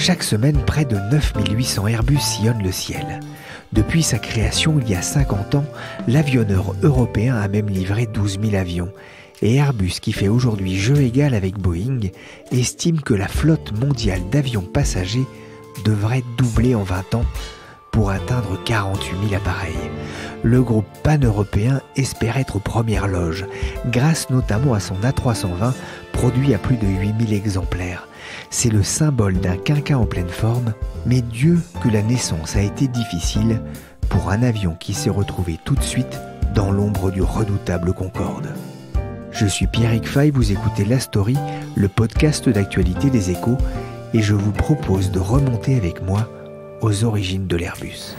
Chaque semaine, près de 9800 Airbus sillonnent le ciel. Depuis sa création il y a 50 ans, l'avionneur européen a même livré 12 000 avions. Et Airbus, qui fait aujourd'hui jeu égal avec Boeing, estime que la flotte mondiale d'avions passagers devrait doubler en 20 ans pour atteindre 48 000 appareils. Le groupe pan-européen espère être aux premières loges, grâce notamment à son A320, produit à plus de 8 000 exemplaires. C'est le symbole d'un quinquin en pleine forme, mais Dieu que la naissance a été difficile pour un avion qui s'est retrouvé tout de suite dans l'ombre du redoutable Concorde. Je suis Pierrick Fay, vous écoutez La Story, le podcast d'actualité des Échos, et je vous propose de remonter avec moi aux origines de l'Airbus.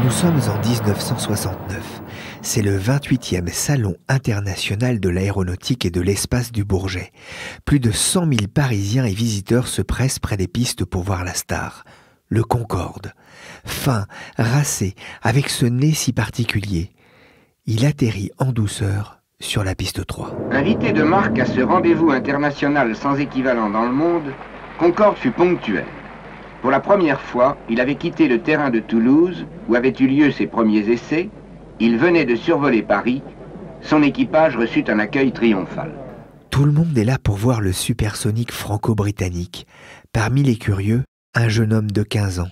Nous sommes en 1969. C'est le 28e Salon international de l'aéronautique et de l'espace du Bourget. Plus de 100 000 Parisiens et visiteurs se pressent près des pistes pour voir la star, le Concorde. Fin, racé, avec ce nez si particulier. Il atterrit en douceur sur la piste 3. Invité de marque à ce rendez-vous international sans équivalent dans le monde, Concorde fut ponctuel. Pour la première fois, il avait quitté le terrain de Toulouse, où avaient eu lieu ses premiers essais. Il venait de survoler Paris. Son équipage reçut un accueil triomphal. Tout le monde est là pour voir le supersonique franco-britannique. Parmi les curieux, un jeune homme de 15 ans.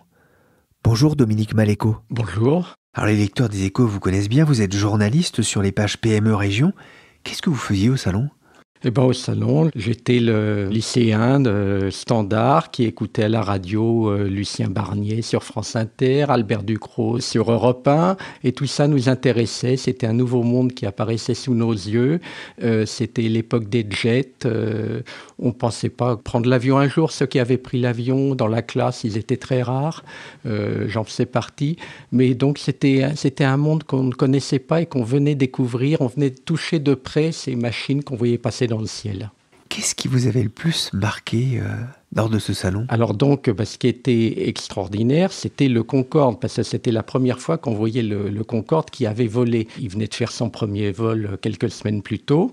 Bonjour Dominique Maléco. Bonjour. Alors les lecteurs des Échos vous connaissent bien, vous êtes journaliste sur les pages PME Région. Qu'est-ce que vous faisiez au salon ? Au salon, j'étais le lycéen de Standard qui écoutait à la radio Lucien Barnier sur France Inter, Albert Ducrot sur Europe 1, et tout ça nous intéressait. C'était un nouveau monde qui apparaissait sous nos yeux. C'était l'époque des jets. On ne pensait pas prendre l'avion un jour. Ceux qui avaient pris l'avion dans la classe, ils étaient très rares. J'en faisais partie. Mais donc c'était un monde qu'on ne connaissait pas et qu'on venait découvrir. On venait toucher de près ces machines qu'on voyait passer dans le ciel. Qu'est-ce qui vous avait le plus marqué lors de ce salon ? Alors donc, ce qui était extraordinaire, c'était le Concorde, parce que c'était la première fois qu'on voyait le Concorde qui avait volé. Il venait de faire son premier vol quelques semaines plus tôt.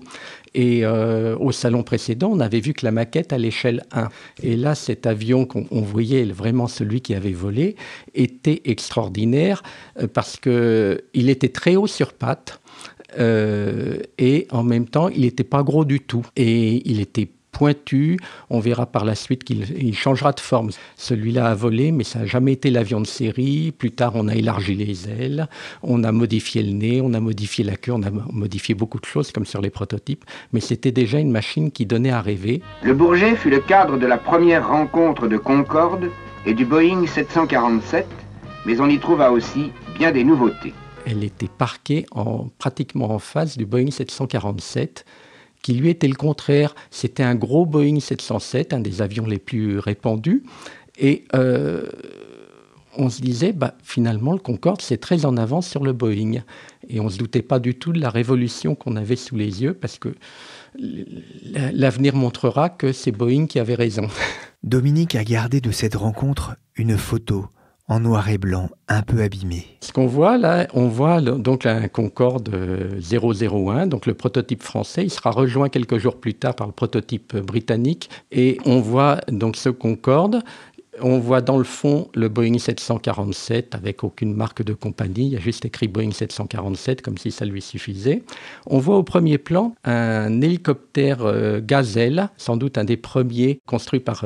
Et au salon précédent, on avait vu que la maquette à l'échelle 1. Et là, cet avion qu'on voyait, vraiment celui qui avait volé, était extraordinaire parce qu'il était très haut sur pattes. Et en même temps, il n'était pas gros du tout. Et il était pointu. On verra par la suite qu'il changera de forme. Celui-là a volé, mais ça n'a jamais été l'avion de série. Plus tard, on a élargi les ailes, on a modifié le nez, on a modifié la queue, on a modifié beaucoup de choses, comme sur les prototypes. Mais c'était déjà une machine qui donnait à rêver. Le Bourget fut le cadre de la première rencontre de Concorde et du Boeing 747, mais on y trouva aussi bien des nouveautés. Elle était parquée pratiquement en face du Boeing 747, qui lui était le contraire. C'était un gros Boeing 707, un des avions les plus répandus. Et on se disait, finalement, le Concorde, c'est très en avance sur le Boeing. Et on ne se doutait pas du tout de la révolution qu'on avait sous les yeux, parce que l'avenir montrera que c'est Boeing qui avait raison. Dominique a gardé de cette rencontre une photo en noir et blanc, un peu abîmé. Ce qu'on voit là, on voit donc un Concorde 001, donc le prototype français. Il sera rejoint quelques jours plus tard par le prototype britannique. Et on voit donc ce Concorde. On voit dans le fond le Boeing 747 avec aucune marque de compagnie. Il y a juste écrit Boeing 747 comme si ça lui suffisait. On voit au premier plan un hélicoptère Gazelle, sans doute un des premiers construits par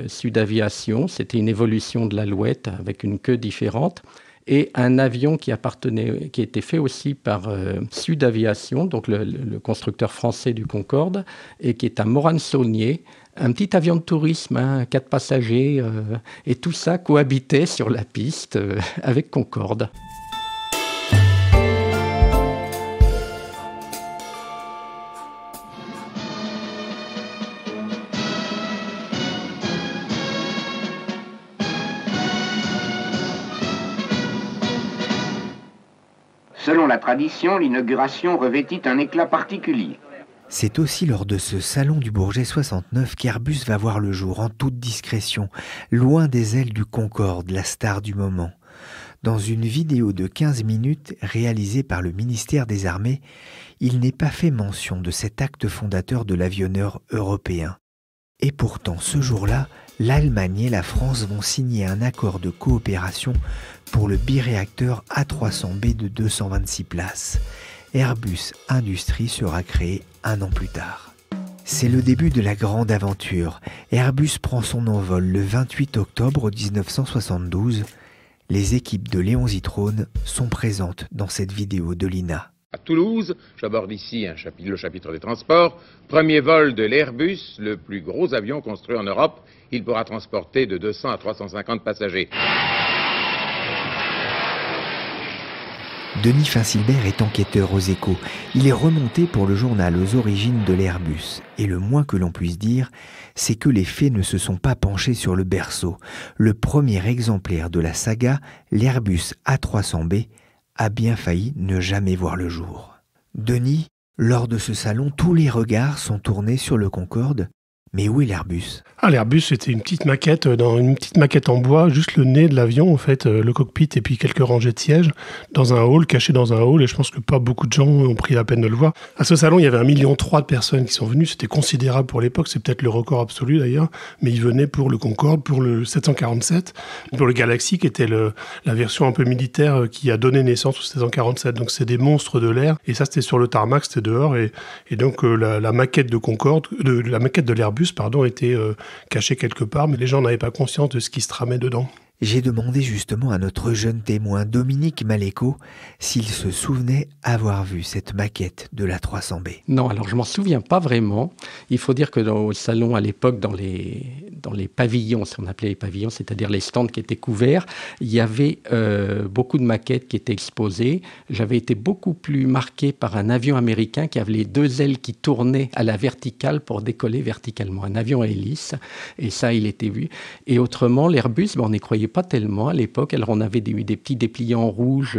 Sud Aviation. C'était une évolution de l'Alouette avec une queue différente. Et un avion qui était fait aussi par Sud Aviation, donc le constructeur français du Concorde, et qui est un Morane-Saulnier, un petit avion de tourisme, 4 passagers, et tout ça cohabitait sur la piste avec Concorde. Selon la tradition, l'inauguration revêtit un éclat particulier. C'est aussi lors de ce salon du Bourget 69 qu'Airbus va voir le jour en toute discrétion, loin des ailes du Concorde, la star du moment. Dans une vidéo de 15 minutes réalisée par le ministère des Armées, il n'est pas fait mention de cet acte fondateur de l'avionneur européen. Et pourtant, ce jour-là, l'Allemagne et la France vont signer un accord de coopération pour le biréacteur A300B de 226 places. Airbus Industrie sera créé un an plus tard. C'est le début de la grande aventure. Airbus prend son envol le 28 octobre 1972. Les équipes de Léon Zitrone sont présentes dans cette vidéo de l'INA. À Toulouse, j'aborde ici le chapitre des transports. Premier vol de l'Airbus, le plus gros avion construit en Europe. Il pourra transporter de 200 à 350 passagers. Denis Finsilbert est enquêteur aux Échos. Il est remonté pour le journal aux origines de l'Airbus. Et le moins que l'on puisse dire, c'est que les faits ne se sont pas penchés sur le berceau. Le premier exemplaire de la saga, l'Airbus A300B, a bien failli ne jamais voir le jour. Denis, lors de ce salon, tous les regards sont tournés sur le Concorde. Mais où est l'Airbus ? L'Airbus, c'était une petite maquette en bois, juste le nez de l'avion, en fait, le cockpit et puis quelques rangées de sièges, dans un hall, caché dans un hall, et je pense que pas beaucoup de gens ont pris la peine de le voir. À ce salon, il y avait 1,3 million de personnes qui sont venues, c'était considérable pour l'époque, c'est peut-être le record absolu d'ailleurs, mais ils venaient pour le Concorde, pour le 747, pour le Galaxy, qui était la version un peu militaire qui a donné naissance au 747, donc c'est des monstres de l'air, et ça c'était sur le tarmac, c'était dehors, et donc la maquette de l'Airbus, était cachée quelque part, mais les gens n'avaient pas conscience de ce qui se tramait dedans. J'ai demandé justement à notre jeune témoin Dominique Maléco s'il se souvenait avoir vu cette maquette de la 300B. Non, alors je m'en souviens pas vraiment. Il faut dire que au salon à l'époque, dans les pavillons, ce qu'on appelait les pavillons, c'est-à-dire les stands qui étaient couverts, il y avait beaucoup de maquettes qui étaient exposées. J'avais été beaucoup plus marqué par un avion américain qui avait les deux ailes qui tournaient à la verticale pour décoller verticalement. Un avion à hélice, et ça, il était vu. Et autrement, l'Airbus, on n'y croyait pas tellement à l'époque. Alors on avait eu des petits dépliants rouges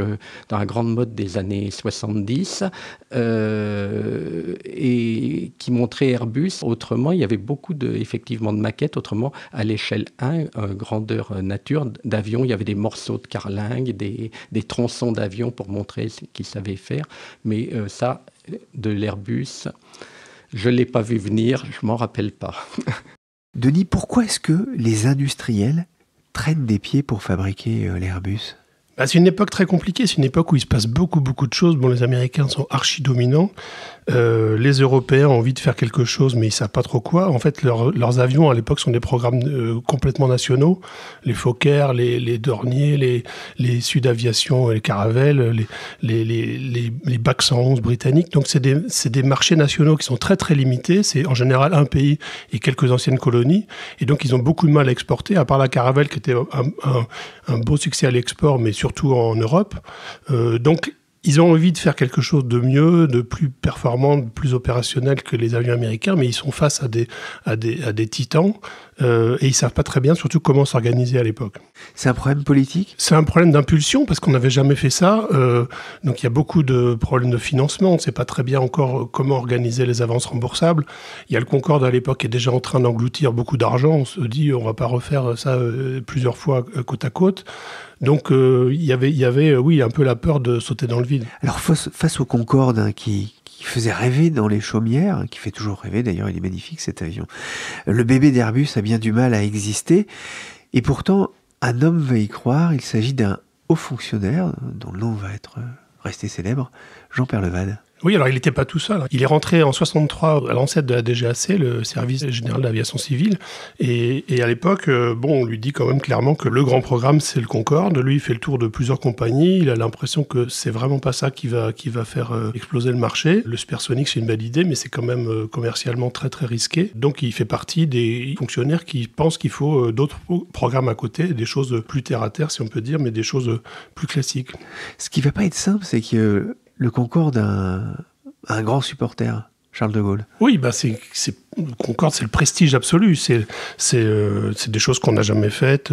dans la grande mode des années 70 et qui montraient Airbus. Autrement, il y avait beaucoup effectivement de maquettes. Autrement, à l'échelle 1, grandeur nature d'avion, il y avait des morceaux de carlingue, des tronçons d'avion pour montrer ce qu'ils savaient faire. Mais ça, de l'Airbus, je ne l'ai pas vu venir, je ne m'en rappelle pas. Denis, pourquoi est-ce que les industriels traînent des pieds pour fabriquer l'Airbus ? C'est une époque très compliquée, c'est une époque où il se passe beaucoup de choses. Bon, les Américains sont archi-dominants, les Européens ont envie de faire quelque chose, mais ils ne savent pas trop quoi. En fait, leurs avions, à l'époque, sont des programmes complètement nationaux. Les Fokker, les Dornier, les Sud Aviation, les Caravelle, les BAC 111 britanniques. Donc, c'est des marchés nationaux qui sont très, très limités. C'est en général un pays et quelques anciennes colonies. Et donc, ils ont beaucoup de mal à exporter, à part la Caravelle, qui était un beau succès à l'export, mais surtout en Europe. Donc, ils ont envie de faire quelque chose de mieux, de plus performant, de plus opérationnel que les avions américains, mais ils sont face à des titans et ils ne savent pas très bien, surtout, comment s'organiser à l'époque. C'est un problème politique ? C'est un problème d'impulsion, parce qu'on n'avait jamais fait ça. Donc il y a beaucoup de problèmes de financement. On ne sait pas très bien encore comment organiser les avances remboursables. Il y a le Concorde à l'époque qui est déjà en train d'engloutir beaucoup d'argent. On se dit, on ne va pas refaire ça plusieurs fois côte à côte. Donc il y avait un peu la peur de sauter dans le vide. Alors face au Concorde qui faisait rêver dans les chaumières, qui fait toujours rêver, d'ailleurs il est magnifique cet avion, le bébé d'Airbus a bien du mal à exister, et pourtant un homme va y croire. Il s'agit d'un haut fonctionnaire dont le nom va rester célèbre, Jean Perlevade. Oui, alors il n'était pas tout seul. Il est rentré en 63 à l'ancêtre de la DGAC, le service général d'aviation civile. Et à l'époque, on lui dit quand même clairement que le grand programme, c'est le Concorde. Lui, il fait le tour de plusieurs compagnies. Il a l'impression que c'est vraiment pas ça qui va faire exploser le marché. Le supersonique, c'est une belle idée, mais c'est quand même commercialement très, très risqué. Donc, il fait partie des fonctionnaires qui pensent qu'il faut d'autres programmes à côté, des choses plus terre-à-terre, si on peut dire, mais des choses plus classiques. Ce qui va pas être simple, c'est que le Concorde a un grand supporter, Charles de Gaulle. Oui, le Concorde, c'est le prestige absolu. C'est des choses qu'on n'a jamais faites.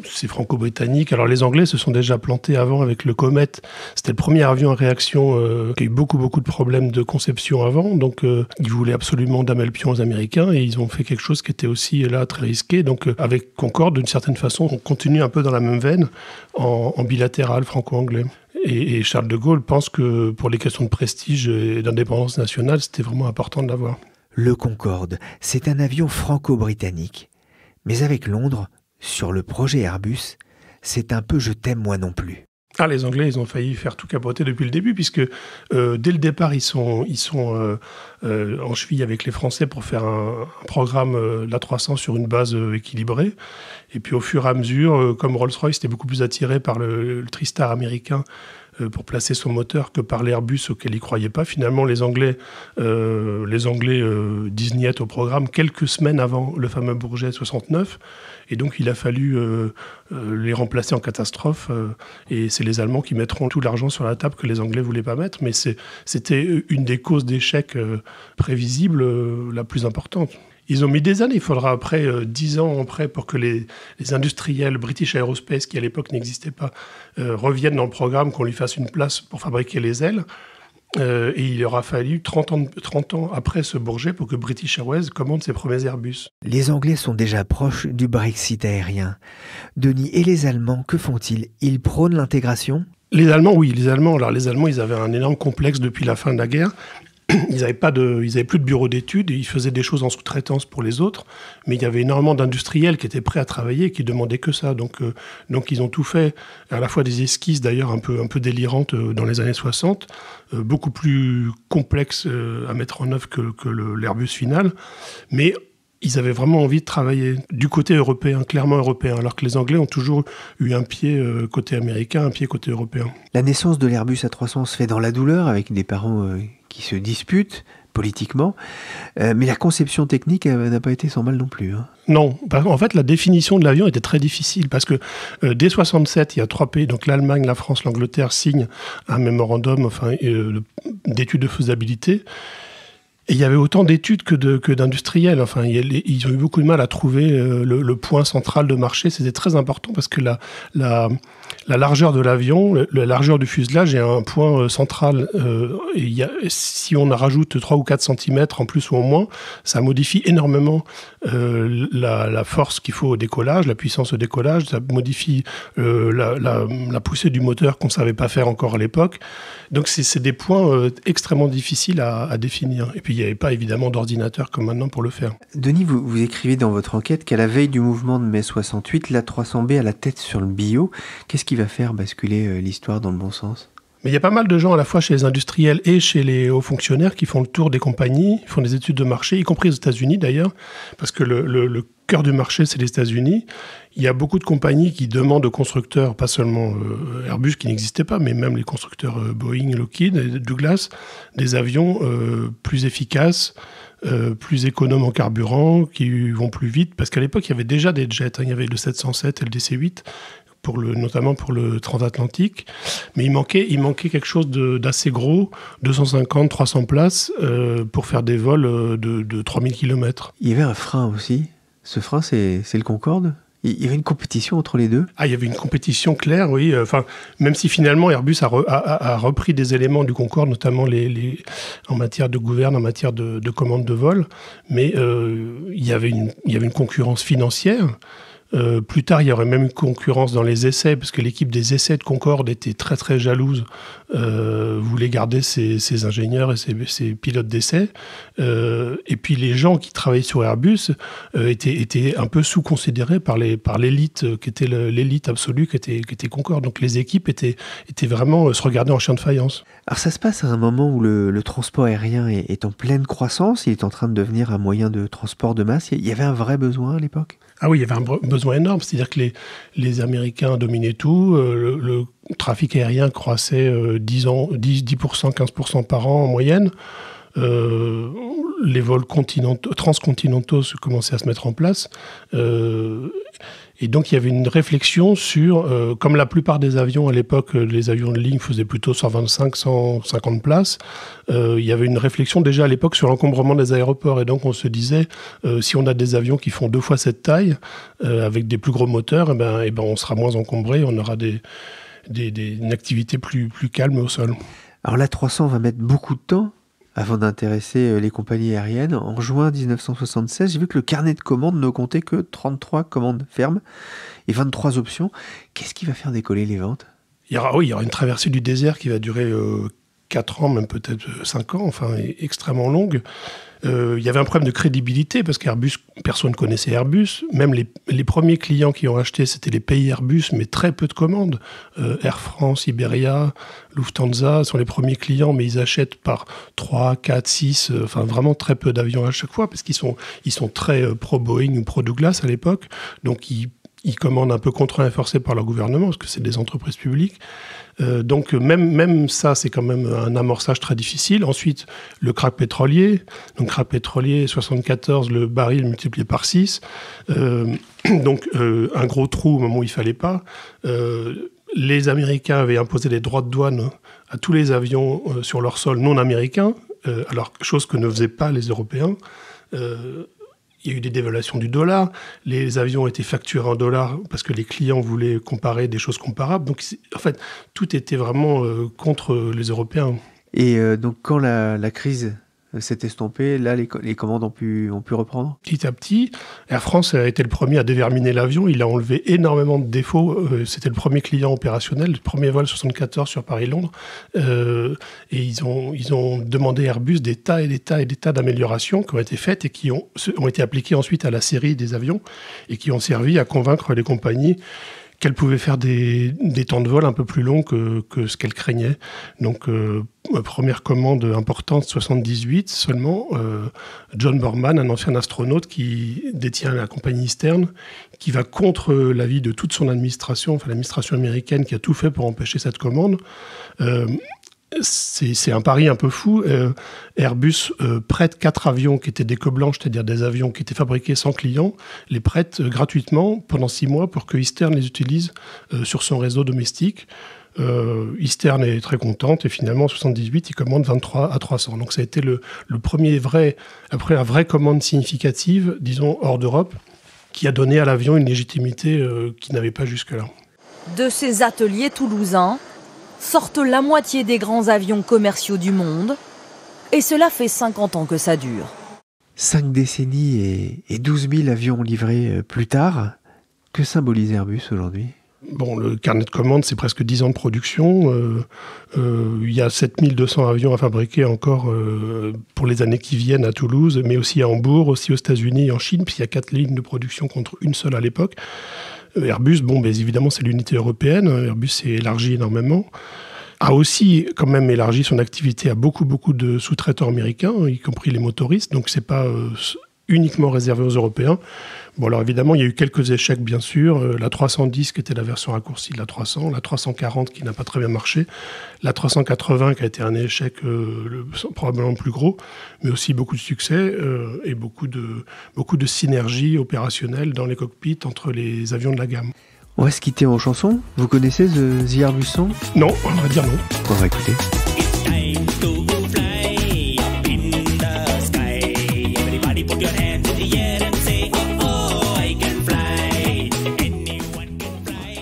C'est franco-britannique. Alors les Anglais se sont déjà plantés avant avec le Comet. C'était le premier avion à réaction qui a eu beaucoup de problèmes de conception avant. Donc ils voulaient absolument damer le pion aux Américains et ils ont fait quelque chose qui était aussi là très risqué. Donc avec Concorde, d'une certaine façon, on continue un peu dans la même veine en bilatéral franco-anglais. Et Charles de Gaulle pense que pour les questions de prestige et d'indépendance nationale, c'était vraiment important de l'avoir. Le Concorde, c'est un avion franco-britannique. Mais avec Londres, sur le projet Airbus, c'est un peu « je t'aime moi non plus ». Ah, les Anglais, ils ont failli faire tout capoter depuis le début, puisque dès le départ, ils sont en cheville avec les Français pour faire un programme l'A300 sur une base équilibrée. Et puis au fur et à mesure, comme Rolls-Royce était beaucoup plus attiré par le TriStar américain pour placer son moteur que par l'Airbus auquel ils ne croyaient pas, finalement, les Anglais disent niet au programme quelques semaines avant le fameux Bourget 69. Et donc, il a fallu les remplacer en catastrophe. Et c'est les Allemands qui mettront tout l'argent sur la table que les Anglais ne voulaient pas mettre. Mais c'était une des causes d'échec prévisibles la plus importante. Ils ont mis des années. Il faudra après 10 ans après pour que les industriels British Aerospace, qui à l'époque n'existaient pas, reviennent dans le programme, qu'on lui fasse une place pour fabriquer les ailes. Et il aura fallu 30 ans après ce Bourget pour que British Airways commande ses premiers Airbus. Les Anglais sont déjà proches du Brexit aérien. Denis, et les Allemands, que font-ils? Ils prônent l'intégration? Les Allemands, oui. Les Allemands, ils avaient un énorme complexe depuis la fin de la guerre. Ils n'avaient plus de bureau d'études et ils faisaient des choses en sous-traitance pour les autres. Mais il y avait énormément d'industriels qui étaient prêts à travailler et qui demandaient que ça. Donc ils ont tout fait, à la fois des esquisses d'ailleurs un peu délirantes dans les années 60, beaucoup plus complexes à mettre en œuvre que l'Airbus final. Mais ils avaient vraiment envie de travailler du côté européen, clairement européen, alors que les Anglais ont toujours eu un pied côté américain, un pied côté européen. La naissance de l'Airbus A300 se fait dans la douleur, avec des parents qui se disputent politiquement, mais la conception technique n'a pas été sans mal non plus. Hein. Non, en fait, la définition de l'avion était très difficile parce que dès 67, il y a 3 pays, donc l'Allemagne, la France, l'Angleterre, signent un mémorandum d'études de faisabilité. Et il y avait autant d'études que d'industriels. Enfin, ils ont eu beaucoup de mal à trouver le point central de marché. C'était très important parce que la largeur de l'avion, la largeur du fuselage est un point central. Si on en rajoute 3 ou 4 cm en plus ou en moins, ça modifie énormément la force qu'il faut au décollage, la puissance au décollage. Ça modifie la poussée du moteur qu'on ne savait pas faire encore à l'époque. Donc, c'est des points extrêmement difficiles à définir. Et puis, il n'y avait pas évidemment d'ordinateur comme maintenant pour le faire. Denis, vous écrivez dans votre enquête qu'à la veille du mouvement de mai 68, l'A300B a la tête sur le billot. Qu'est-ce qui va faire basculer l'histoire dans le bon sens ? Mais il y a pas mal de gens, à la fois chez les industriels et chez les hauts fonctionnaires, qui font le tour des compagnies, font des études de marché, y compris aux États-Unis d'ailleurs, parce que le cœur du marché, c'est les États-Unis. Il y a beaucoup de compagnies qui demandent aux constructeurs, pas seulement Airbus qui n'existait pas, mais même les constructeurs Boeing, Lockheed et Douglas, des avions plus efficaces, plus économes en carburant, qui vont plus vite, parce qu'à l'époque, il y avait déjà des jets. Il y avait le 707 et le DC-8, notamment pour le transatlantique. Mais il manquait quelque chose d'assez gros, 250, 300 places, pour faire des vols de 3000 km. Il y avait un frein aussi. Ce frein, c'est le Concorde ? Il y avait une compétition entre les deux ? Ah, il y avait une compétition claire, oui. Même si finalement Airbus a repris des éléments du Concorde, notamment en matière de gouverne, en matière de commande de vol, mais il y avait une concurrence financière. Plus tard, il y aurait même une concurrence dans les essais, parce que l'équipe des essais de Concorde était très très jalouse, voulait garder ses ingénieurs et ses pilotes d'essais. Et puis les gens qui travaillaient sur Airbus étaient un peu sous-considérés par l'élite, qui était l'élite absolue, qui était Concorde. Donc les équipes étaient vraiment se regardaient en chien de faïence. Alors ça se passe à un moment où le transport aérien est en pleine croissance, il est en train de devenir un moyen de transport de masse. Il y avait un vrai besoin à l'époque ? Ah oui, il y avait un besoin énorme. C'est-à-dire que les Américains dominaient tout. Le trafic aérien croissait 10%, 15% par an en moyenne. Les vols transcontinentaux commençaient à se mettre en place. Et donc, il y avait une réflexion sur, comme la plupart des avions à l'époque, les avions de ligne faisaient plutôt 125, 150 places, il y avait une réflexion déjà à l'époque sur l'encombrement des aéroports. Et donc, on se disait, si on a des avions qui font 2 fois cette taille, avec des plus gros moteurs, eh ben, on sera moins encombré, on aura une activité plus calme au sol. Alors l'A300 va mettre beaucoup de temps avant d'intéresser les compagnies aériennes. En juin 1976, j'ai vu que le carnet de commandes ne comptait que 33 commandes fermes et 23 options. Qu'est-ce qui va faire décoller les ventes ? Il y aura une traversée du désert qui va durer 4 ans, même peut-être 5 ans, enfin extrêmement longue. Il y avait un problème de crédibilité parce qu'Airbus, personne ne connaissait Airbus. Même les premiers clients qui ont acheté, c'était les pays Airbus, mais très peu de commandes. Air France, Iberia, Lufthansa sont les premiers clients, mais ils achètent par 3, 4, 6, enfin vraiment très peu d'avions à chaque fois parce qu'ils sont très pro-Boeing ou pro-Douglas à l'époque. Donc ils commandent un peu contraints et forcés par leur gouvernement parce que c'est des entreprises publiques. Donc même ça, c'est quand même un amorçage très difficile. Ensuite, le krach pétrolier. Donc krach pétrolier, 74, le baril multiplié par 6. Donc un gros trou au moment où il ne fallait pas. Les Américains avaient imposé des droits de douane à tous les avions sur leur sol non américain, alors chose que ne faisaient pas les Européens. Il y a eu des dévaluations du dollar, les avions ont été facturés en dollars parce que les clients voulaient comparer des choses comparables. Donc, en fait, tout était vraiment contre les Européens. Et donc, quand la crise s'est estompée, là, les commandes ont pu reprendre ? Petit à petit, Air France a été le premier à déverminer l'avion. Il a enlevé énormément de défauts. C'était le premier client opérationnel, le premier vol 74 sur Paris-Londres. Et ils ont demandé à Airbus des tas et des tas et des tas d'améliorations qui ont été faites et qui ont été appliquées ensuite à la série des avions et qui ont servi à convaincre les compagnies qu'elles pouvaient faire des temps de vol un peu plus longs que ce qu'elles craignaient. Donc, première commande importante, 78 seulement, John Borman, un ancien astronaute qui détient la compagnie Eastern, qui va contre l'avis de toute son administration, enfin l'administration américaine qui a tout fait pour empêcher cette commande. C'est un pari un peu fou. Airbus prête 4 avions qui étaient des queues blanches, c'est-à-dire des avions qui étaient fabriqués sans client, les prête gratuitement pendant 6 mois pour que Eastern les utilise sur son réseau domestique. Eastern est très contente et finalement en 78, il commande 23 à 300. Donc ça a été la vraie commande significative, disons, hors d'Europe, qui a donné à l'avion une légitimité qu'il n'avait pas jusque-là. De ces ateliers toulousains sortent la moitié des grands avions commerciaux du monde. Et cela fait 50 ans que ça dure. 5 décennies et 12 000 avions livrés plus tard. Que symbolise Airbus aujourd'hui ? Bon, le carnet de commandes, c'est presque 10 ans de production. Il y a 7200 avions à fabriquer encore pour les années qui viennent à Toulouse, mais aussi à Hambourg, aussi aux États-Unis et en Chine, puisqu'il y a 4 lignes de production contre une seule à l'époque. Airbus, évidemment, c'est l'unité européenne. Airbus s'est élargi énormément. A aussi quand même élargi son activité à beaucoup de sous-traitants américains, y compris les motoristes. Donc, c'est pas uniquement réservé aux Européens. Bon, alors évidemment, il y a eu quelques échecs, bien sûr. La 310, qui était la version raccourcie de la 300. La 340, qui n'a pas très bien marché. La 380, qui a été un échec probablement le plus gros. Mais aussi beaucoup de succès et beaucoup de synergie opérationnelle dans les cockpits entre les avions de la gamme. On va se quitter en chanson. Vous connaissez The Airbus Song ? Non, on va dire non. On va écouter.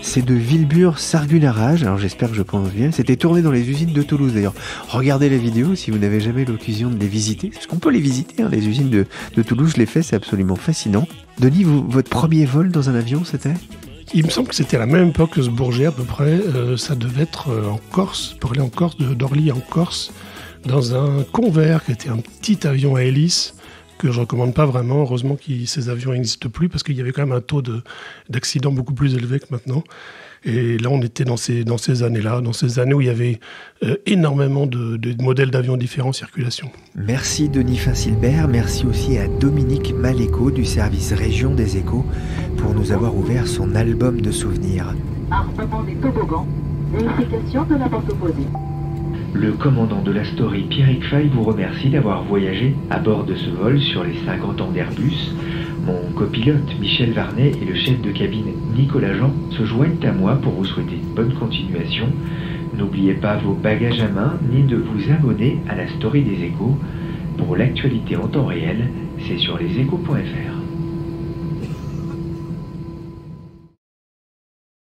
C'est de Wilbur-Sargunaraj, alors j'espère que je prononce bien. C'était tourné dans les usines de Toulouse d'ailleurs. Regardez les vidéos si vous n'avez jamais l'occasion de les visiter, parce qu'on peut les visiter, les usines de Toulouse, je l'ai fait, c'est absolument fascinant. Denis, votre premier vol dans un avion, c'était ? Il me semble que c'était à la même époque que ce Bourget à peu près. Ça devait être en Corse, pour aller en Corse, d'Orly en Corse, dans un Convair qui était un petit avion à hélice que je ne recommande pas vraiment. Heureusement que ces avions n'existent plus parce qu'il y avait quand même un taux d'accidents beaucoup plus élevé que maintenant. Et là, on était dans ces années-là, dans ces années où il y avait énormément de modèles d'avions différents en circulation. Merci Denis Fasilbert, merci aussi à Dominique Maléco du service Région des Échos pour nous avoir ouvert son album de souvenirs. Armement des toboggans, vérification de la porte opposée. Le commandant de la Story, Pierrick Fay, vous remercie d'avoir voyagé à bord de ce vol sur les 50 ans d'Airbus. Mon copilote Michel Varnet et le chef de cabine Nicolas Jean se joignent à moi pour vous souhaiter bonne continuation. N'oubliez pas vos bagages à main ni de vous abonner à la Story des Échos. Pour l'actualité en temps réel, c'est sur leséchos.fr.